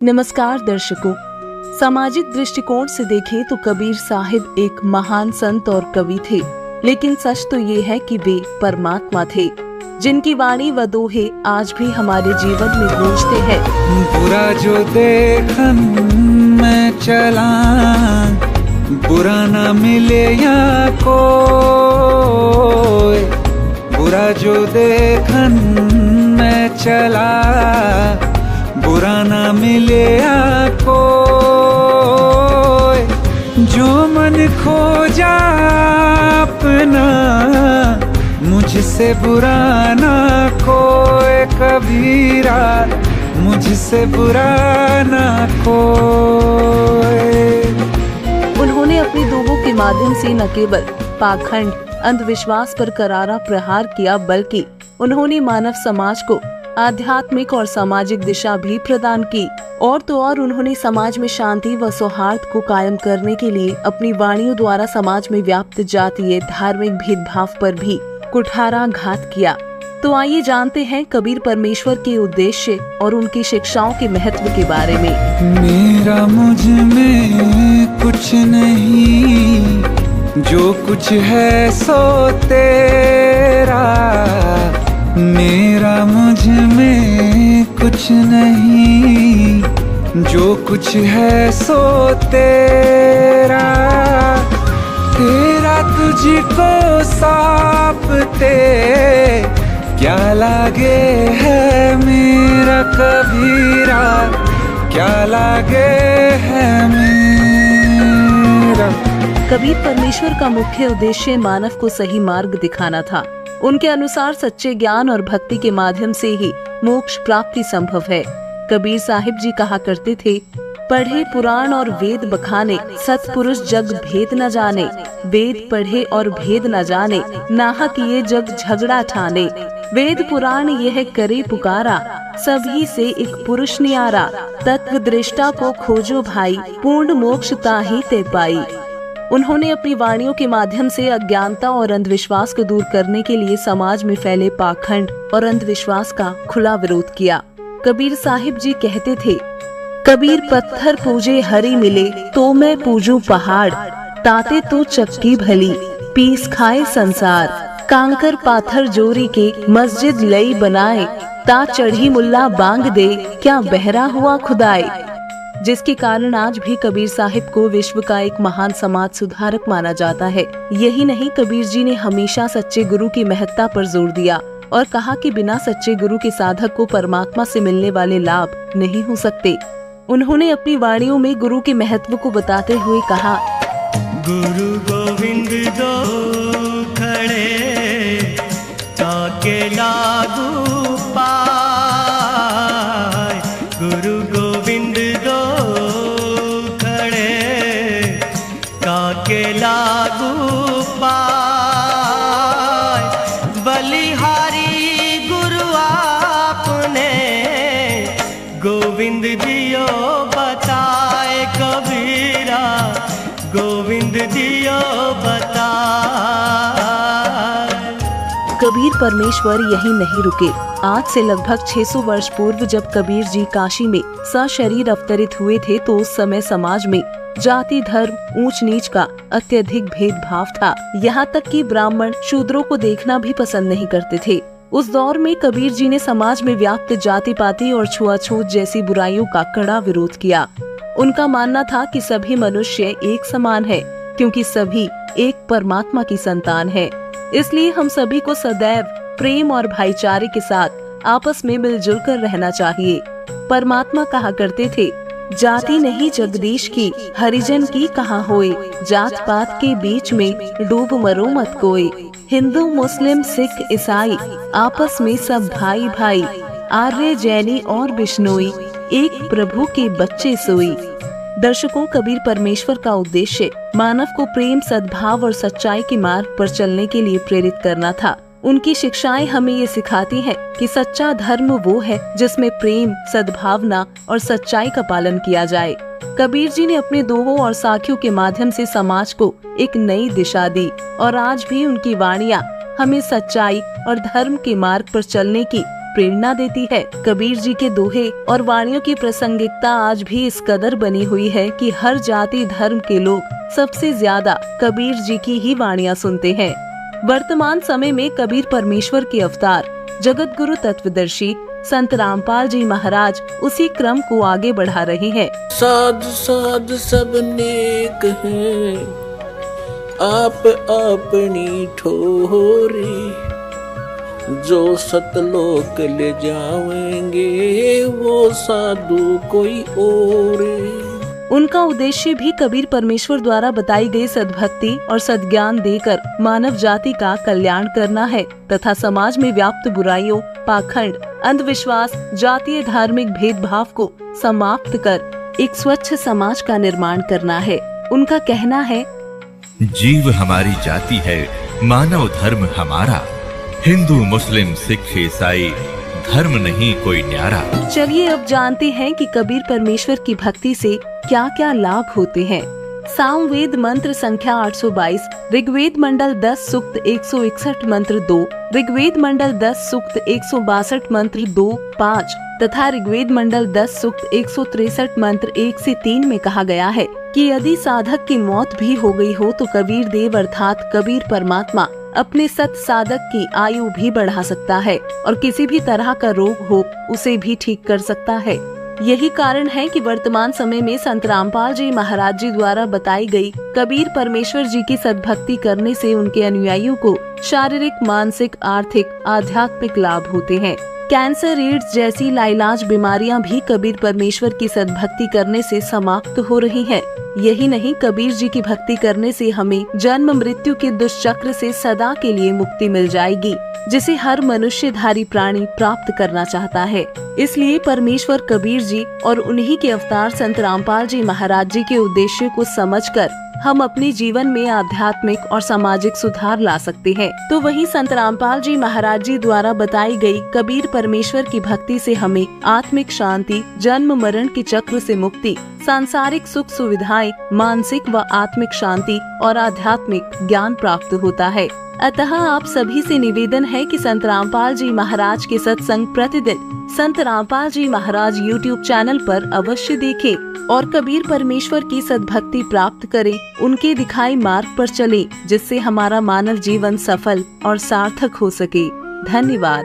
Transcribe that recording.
नमस्कार दर्शकों। सामाजिक दृष्टिकोण से देखें तो कबीर साहिब एक महान संत और कवि थे, लेकिन सच तो ये है कि वे परमात्मा थे, जिनकी वाणी व दोहे आज भी हमारे जीवन में गूंजते हैं। बुरा जो देखन मैं चला, बुरा न मिले या कोई। बुरा जो देखन मैं चला, बुरा न मिले या कोई। जो मन खोजा अपना, मुझसे बुरा ना कोई कबीरा, मुझसे बुरा ना कोई। उन्होंने अपनी दोहों के माध्यम से न केवल पाखंड अंधविश्वास पर करारा प्रहार किया, बल्कि उन्होंने मानव समाज को आध्यात्मिक और सामाजिक दिशा भी प्रदान की। और तो और उन्होंने समाज में शांति व सौहार्द को कायम करने के लिए अपनी वाणियों द्वारा समाज में व्याप्त जातीय धार्मिक भेदभाव पर भी कुठाराघात किया। तो आइए जानते हैं कबीर परमेश्वर के उद्देश्य और उनकी शिक्षाओं के महत्व के बारे में। मेरा मुझ में कुछ नहीं, जो कुछ है सो तेरा। मेरा मुझ में कुछ नहीं, जो कुछ है सो तेरा। तेरा तुझको सौंपते क्या लागे है मेरा कबीरा, क्या लागे है मेरा। कबीर परमेश्वर का मुख्य उद्देश्य मानव को सही मार्ग दिखाना था। उनके अनुसार सच्चे ज्ञान और भक्ति के माध्यम से ही मोक्ष प्राप्ति संभव है। कबीर साहिब जी कहा करते थे, पढ़े पुराण और वेद बखाने, सत्पुरुष जग भेद न जाने। वेद पढ़े और भेद न जाने, नाहक ये जग झगड़ा ठाने। वेद पुराण यह करे पुकारा, सभी से एक पुरुष न्यारा। तत्व दृष्टा को खोजो भाई, पूर्ण मोक्ष ताहि ते पाई। उन्होंने अपनी वाणियों के माध्यम से अज्ञानता और अंधविश्वास को दूर करने के लिए समाज में फैले पाखंड और अंधविश्वास का खुला विरोध किया। कबीर साहिब जी कहते थे, कबीर पत्थर पूजे हरि मिले, तो मैं पूजू पहाड़। ताते तो चक्की भली, पीस खाए संसार। कांकर पाथर जोरी के, मस्जिद लई बनाए। ता चढ़ी मुल्ला बांग दे, क्या बहरा हुआ खुदाई। जिसके कारण आज भी कबीर साहिब को विश्व का एक महान समाज सुधारक माना जाता है। यही नहीं, कबीर जी ने हमेशा सच्चे गुरु की महत्ता पर जोर दिया और कहा कि बिना सच्चे गुरु के साधक को परमात्मा से मिलने वाले लाभ नहीं हो सकते। उन्होंने अपनी वाणियों में गुरु के महत्व को बताते हुए कहा, गुरु गोविंद दो खड़े, ताके लागू पाए। गुरु गोविंद दो खड़े, ताके लागू पाए। बलिहारी गुरु आपने, गोविंद दियो बताए कबीरा, गोविंद दियो बताए। कबीर परमेश्वर यही नहीं रुके। आज से लगभग 600 वर्ष पूर्व जब कबीर जी काशी में सशरीर अवतरित हुए थे, तो उस समय समाज में जाति धर्म ऊंच नीच का अत्यधिक भेदभाव था। यहाँ तक कि ब्राह्मण शूद्रों को देखना भी पसंद नहीं करते थे। उस दौर में कबीर जी ने समाज में व्याप्त जाति पाति और छुआछूत जैसी बुराइयों का कड़ा विरोध किया। उनका मानना था कि सभी मनुष्य एक समान है, क्योंकि सभी एक परमात्मा की संतान है। इसलिए हम सभी को सदैव प्रेम और भाईचारे के साथ आपस में मिलजुल कर रहना चाहिए। परमात्मा कहा करते थे, जाति नहीं जगदीश की, हरिजन की कहाँ होए। जात पात के बीच में डूब मरो मत कोई। हिंदू मुस्लिम सिख ईसाई, आपस में सब भाई भाई। आर्य जैनी और बिश्नोई, एक प्रभु के बच्चे सोई। दर्शकों, कबीर परमेश्वर का उद्देश्य मानव को प्रेम, सद्भाव और सच्चाई के मार्ग पर चलने के लिए प्रेरित करना था। उनकी शिक्षाएं हमें ये सिखाती हैं कि सच्चा धर्म वो है जिसमें प्रेम, सद्भावना और सच्चाई का पालन किया जाए। कबीर जी ने अपने दोहों और साखियों के माध्यम से समाज को एक नई दिशा दी और आज भी उनकी वाणियां हमें सच्चाई और धर्म के मार्ग पर चलने की प्रेरणा देती है। कबीर जी के दोहे और वाणियों की प्रासंगिकता आज भी इस कदर बनी हुई है कि हर जाति धर्म के लोग सबसे ज्यादा कबीर जी की ही वाणियाँ सुनते हैं। वर्तमान समय में कबीर परमेश्वर के अवतार जगत गुरु तत्वदर्शी संत रामपाल जी महाराज उसी क्रम को आगे बढ़ा रहे हैं। साध साध सब नेक हैं, आप अपनी ठोरी, जो सतलोक ले जाएंगे वो साधु कोई और। उनका उद्देश्य भी कबीर परमेश्वर द्वारा बताई गई सद्भक्ति और सद्ज्ञान देकर मानव जाति का कल्याण करना है तथा समाज में व्याप्त बुराइयों, पाखंड, अंधविश्वास, जातीय धार्मिक भेदभाव को समाप्त कर एक स्वच्छ समाज का निर्माण करना है। उनका कहना है, जीव हमारी जाति है, मानव धर्म हमारा, हिंदू मुस्लिम सिख ईसाई धर्म नहीं कोई न्यारा। चलिए अब जानते हैं कि कबीर परमेश्वर की भक्ति से क्या क्या लाभ होते हैं। सामवेद मंत्र संख्या 822, ऋग्वेद मंडल 10 सूक्त 161 मंत्र 2, ऋग्वेद मंडल 10 सूक्त 162 मंत्र 2-5 तथा ऋग्वेद मंडल 10 सूक्त 163 मंत्र 1 से 3 में कहा गया है कि यदि साधक की मौत भी हो गई हो तो कबीर देव अर्थात कबीर परमात्मा अपने सत साधक की आयु भी बढ़ा सकता है और किसी भी तरह का रोग हो उसे भी ठीक कर सकता है। यही कारण है कि वर्तमान समय में संत रामपाल जी महाराज जी द्वारा बताई गई कबीर परमेश्वर जी की सद्भक्ति करने से उनके अनुयायियों को शारीरिक, मानसिक, आर्थिक, आध्यात्मिक लाभ होते हैं। कैंसर, एड्स जैसी लाइलाज बीमारियां भी कबीर परमेश्वर की सद्भक्ति करने से समाप्त हो रही हैं। यही नहीं, कबीर जी की भक्ति करने से हमें जन्म मृत्यु के दुष्चक्र से सदा के लिए मुक्ति मिल जाएगी, जिसे हर मनुष्यधारी प्राणी प्राप्त करना चाहता है। इसलिए परमेश्वर कबीर जी और उन्हीं के अवतार संत रामपाल जी महाराज जी के उद्देश्य को समझकर हम अपने जीवन में आध्यात्मिक और सामाजिक सुधार ला सकते हैं। तो वहीं संत रामपाल जी महाराज जी द्वारा बताई गई कबीर परमेश्वर की भक्ति से हमें आत्मिक शांति, जन्म मरण के चक्र से मुक्ति, सांसारिक सुख सुविधाएं, मानसिक व आत्मिक शांति और आध्यात्मिक ज्ञान प्राप्त होता है। अतः आप सभी से निवेदन है कि संत रामपाल जी महाराज के सत्संग प्रतिदिन संत रामपाल जी महाराज YouTube चैनल पर अवश्य देखें और कबीर परमेश्वर की सद्भक्ति प्राप्त करें, उनके दिखाए मार्ग पर चलें, जिससे हमारा मानव जीवन सफल और सार्थक हो सके। धन्यवाद।